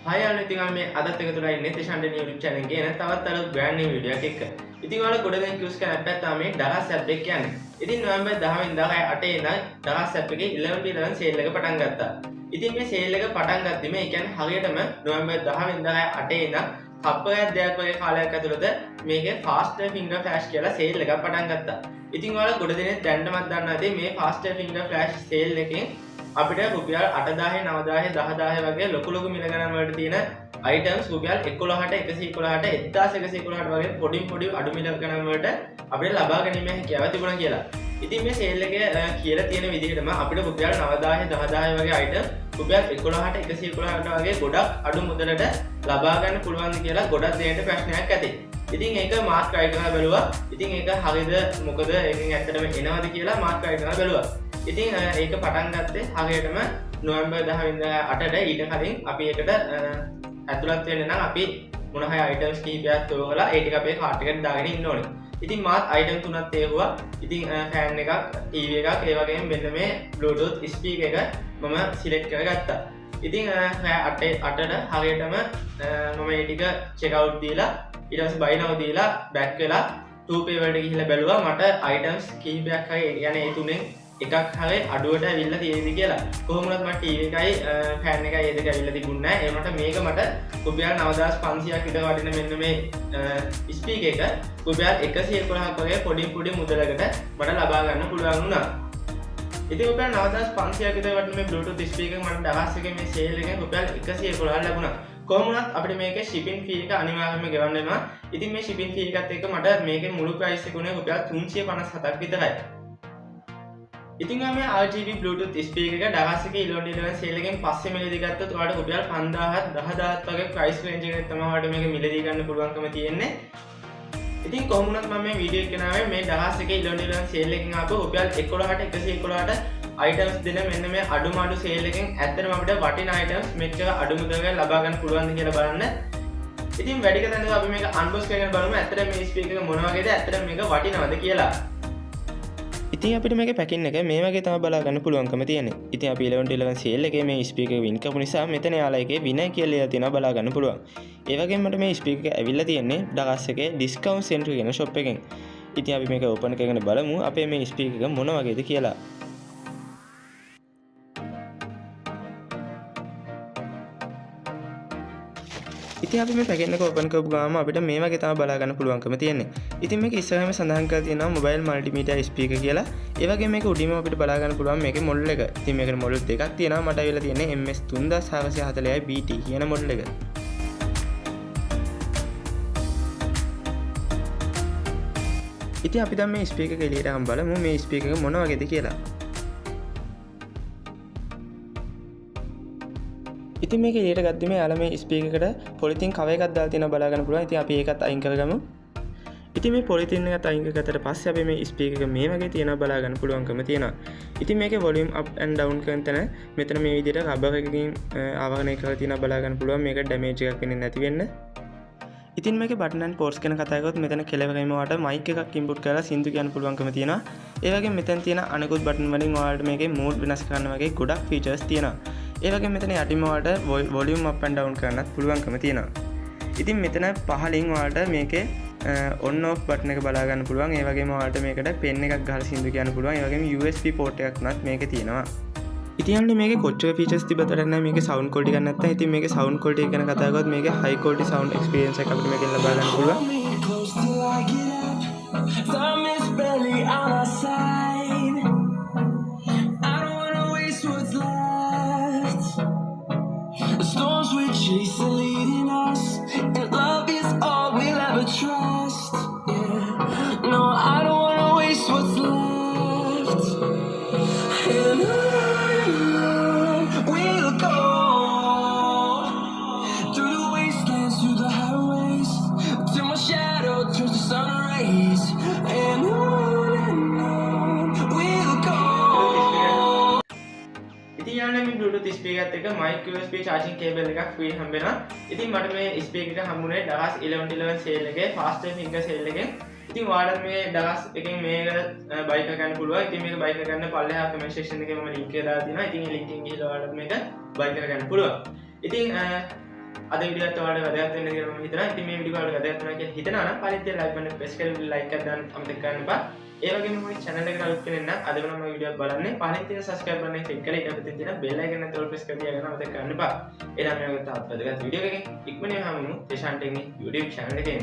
Hi all ඉතින් අපි මේ අදත් එකතුලා ඉන්නේ තේෂාන්ඩේ YouTube channel එකේ එන තවත් අලුත් brand new video එකක් එක්ක. ඉතින් ඔයාලා ගොඩ දෙනෙක් use කරන app එක තමයි Daras app එක කියන්නේ. ඉතින් නොවැම්බර් 10 වෙනිදා 8 ඉඳන් Daras app එකේ 11 sale එක පටන් ගත්තා. ඉතින් මේ sale එක පටන් ගත්තෙම ඒ කියන්නේ හරියටම නොවැම්බර් 10 වෙනිදා 8 ඉඳන් තප්පරයක් දෙකක් වගේ කාලයක් ඇතුළත මේකේ faster finger flash කියලා sale එකක් පටන් ගත්තා. ඉතින් ඔයාලා ගොඩ දෙනෙක් දැන්නමත් දන්නවා ඇති මේ faster finger flash sale එකෙන් අපිට රුපියල් 8000 9000 10000 වගේ ලොකු මිල ගණන් වලට තියෙන items රුපියල් 11ට 111ට 1111ට වගේ පොඩි අඩු මිල ගණන් වලට අපිට ලබා ගැනීම හැකියාව තිබුණා කියලා. ඉතින් මේ සේල් එකේ කියලා තියෙන විදිහටම අපිට රුපියල් 9000 10000 වගේ item රුපියල් 11ට 111ට වගේ ගොඩක් අඩු මුදලට ලබා ගන්න පුළුවන්ද කියලා ගොඩක් දෙනෙක්ට ප්‍රශ්නයක් ඇති. ඉතින් ඒක මාත් try කරලා බලුවා. ඉතින් ඒක හරියද මොකද ඒකෙන් ඇත්තටම එනවද කියලා මාත් try කරලා බලුවා. ඉතින් ඒක පටන් ගත්තේ හරියටම නොවැම්බර් 10 වෙනිදා 8ට ඊට කලින් අපි ඒකට ඇතුළත් වෙන්න නම් අපි මොන හරි items කිහිපයක් තෝරලා ඒ ටික අපේ cart එකට දාගෙන ඉන්න ඕනේ. ඉතින් මාත් item තුනක් තේරුවා. ඉතින් fan එකක්, TV එකක්, ඒ වගේම මෙන්න මේ Bluetooth speaker එක මම select කරගත්තා. ඉතින් 8ට හරියටම මම මේ ටික check out දීලා ඊට පස්සේ buy now දීලා back වෙලා 2pay වලට ගිහිල්ලා බැලුවා මට items කිහිපයක් හරි يعني ඒ තුනෙන් එකක් හරි අඩුවට ඇවිල්ලා තියෙයිද කියලා. කොහොමවත් මට TV එකයි fan එකයි ඒ දෙක ඇවිල්ලා තිබුණේ නැහැ. ඒ වුණාට මේක මට රුපියල් 9500ක් විතර වටින මෙන්න මේ ස්පීකර් එක රුපියල් 111ක් වගේ පොඩි මුදලකට මට ලබා ගන්න පුළුවන් වුණා. ඉතින් රුපියල් 9500ක් විතර වටින මේ Bluetooth ස්පීකර් මට දවස් එකේ මේ සේල් එකෙන් රුපියල් 111ක් ලැබුණා. කොහොමවත් අපිට මේකේ shipping fee එක අනිවාර්යයෙන්ම ගෙවන්න වෙනවා. ඉතින් මේ shipping fee එකත් එක්ක මට මේකේ මුළු price එක උනේ රුපියල් 357ක් විතරයි. ඉතින් මේ RGB Bluetooth speaker එක දවස් එකේ 11 sale එකෙන් පස්සේ මිලදී ගත්තොත් ඔයාලට රුපියල් 5000ක් 10000ක් වගේ price range එකකට තමයි ඔයාලට මේක මිලදී ගන්න පුළුවන්කම තියෙන්නේ. ඉතින් කොහොම වුණත් මම මේ වීඩියෝ එක ගෙනාවේ මේ දවස් එකේ 11 sale එකෙන් ආපු රුපියල් 11ට 111ට items දෙන මෙන්න මේ අඩුමාඩු sale එකෙන් ඇත්තටම අපිට වටින items මෙච්චර අඩු මුදලකට ලබා ගන්න පුළුවන්ද කියලා බලන්න. ඉතින් වැඩි කතාවක් අපි මේක unbox කරගෙන බලමු. ඇත්තටම මේ speaker එක මොන වගේද? ඇත්තටම මේක වටිනවද කියලා. ඉතින් අපිට මේක පැකින් එක මේ වගේ තමයි බලා ගන්න පුළුවන්කම තියෙන්නේ. ඉතින් අපි 11 sale එකේ මේ ස්පීකර් වින් කරපු නිසා මෙතන යාලා එකේ විනය කියලා තියෙනවා බලා ගන්න පුළුවන්. ඒ වගේම මට මේ ස්පීකර් එක ඇවිල්ලා තියෙන්නේ ඩගස් එකේ discount center කියන shop එකෙන්. ඉතින් අපි මේක open කරගෙන බලමු අපේ මේ ස්පීකර් එක මොන වගේද කියලා. ඉතින් අපි මේ පැකේජ් එක ඕපන් කරපු ගාම අපිට මේ වගේ තමයි බලා ගන්න පුළුවන්කම තියෙන්නේ. ඉතින් මේක ඉස්සරහම සඳහන් කරලා තියෙනවා මොබයිල් මල්ටිමීඩියා ස්පීකර් කියලා. ඒ වගේම මේක උඩින්ම අපිට බලා ගන්න පුළුවන් මේකේ මොඩල් එක. ඉතින් මේකට මොඩල් දෙකක් තියෙනවා. මට අවිලා තියෙන්නේ MS3440 BT කියන මොඩල් එක. ඉතින් අපි දැන් මේ ස්පීකර් එක එළියට අරන් බලමු මේ ස්පීකර් එක මොන වගේද කියලා. ඉතින් මේක එළියට ගත්තම යාලා මේ ස්පීකර් එකට පොලිතින් කවර් එකක් දාලා තියෙනවා බලා ගන්න පුළුවන්. ඉතින් අපි ඒකත් අයින් කරගමු. ඉතින් මේ පොලිතින් එකත් අයින් කරගත්තට පස්සේ අපි මේ ස්පීකර් එක මේ වගේ තියෙනවා බලා ගන්න පුළුවන්කම තියෙනවා. ඉතින් මේකේ වොලියුම් අප් ඇන්ඩ් ඩවුන් කරන තැන මෙතන මේ විදිහට රබර් එකකින් ආවරණය කරලා තියෙනවා බලා ගන්න පුළුවන්. මේක ඩැමේජ් එකක් වෙන්නේ නැති වෙන්න. ඉතින් මේකේ බටන් ඇන්ඩ් පෝට්ස් ගැන කතා කරොත් මෙතන කෙළවරේම ඔයාලට මයික් එකක් ඉන්පුට් කරලා සින්දු කියන්න පුළුවන්කම තියෙනවා. ඒ වගේම මෙතන තියෙන අනිකුත් බටන් වලින් ඔයාලට මේකේ මූඩ් වෙනස් කරන්න වගේ ගොඩක් ෆීචර්ස් තියෙනවා. ඒ වගේ මෙතන යටිම ඔයාලට වොලියුම් අප් ඇන්ඩ් ඩවුන් කරන්නත් පුළුවන්කම තියෙනවා. ඉතින් මෙතන පහලින් ඔයාලට මේකේ ඔන් ඔෆ් බටන් එක බලා ගන්න පුළුවන්. ඒ වගේම ඔයාලට මේකට පෙන් එකක් ගහලා සින්දු කියන්න පුළුවන්. ඒ වගේම USB port එකක් උනත් මේකේ තියෙනවා. ඉතින් මේකේ කොච්චර features තිබ්බත් නැහැ මේකේ sound quality ගන්න නැත්නම් ඉතින් මේකේ sound quality එක ගැන කතා කරගොත් මේකේ high quality sound experience එකක් අපිට මේකෙන් ලබා ගන්න පුළුවන්. Storms we chase are leading us, and love is all we'll ever trust. Yeah, no, I don't wanna waste what's left. And on we'll go through the wastelands, through the highways, till my shadow turns to sun rays. And on we'll go. ඉතින් යාළුවනේ මේ Bluetooth speaker එකත් එක්ක mic USB charging cable එකක් free හම්බ වෙනවා. ඉතින් මට මේ speaker එක හම්බුනේ දවස් 11 sale එකේ faster finger sale එකෙන්. ඉතින් ඔයාලත් මේ දවස් එකෙන් මේක buy කරගන්න පුළුවන්. ඉතින් මේක buy කරගන්න පල්ලෙහා comment section එකේ මම link එක දාලා තියෙනවා. ඉතින් ඒ link එකෙන් ගිහලා ඔයාලත් මේක buy කරගන්න පුළුවන්. ඉතින් අද වීඩියෝ එකත් ඔයාලට වැදගත් වෙන්න කියලා මම හිතනවා. ඉතින් මේ වීඩියෝ ඔයාලට වැදගත් වුණා කියලා හිතනවා නම් පරිත්‍ය ලයික් බටන් ප්‍රෙස් කරලා ලයික් එකක් දාන්න අමතක කරන්න එපා. ඒ වගේම මගේ channel එකට අලුත් කෙනෙක් නම් අද වෙනම වීඩියෝ එකක් බලන්නේ පරිත්‍ය subscribe button එක click කරලා ඊට පස්සේ තියෙන bell icon එක තොල් press කරලා තියාගන්න අමතක කරන්න එපා. එහෙනම් මේ වගේ තවත් වැදගත් වීඩියෝ එකකින් ඉක්මනින්ම හමුවෙමු. දේශාන් ටෙක්නික් YouTube channel එකේ.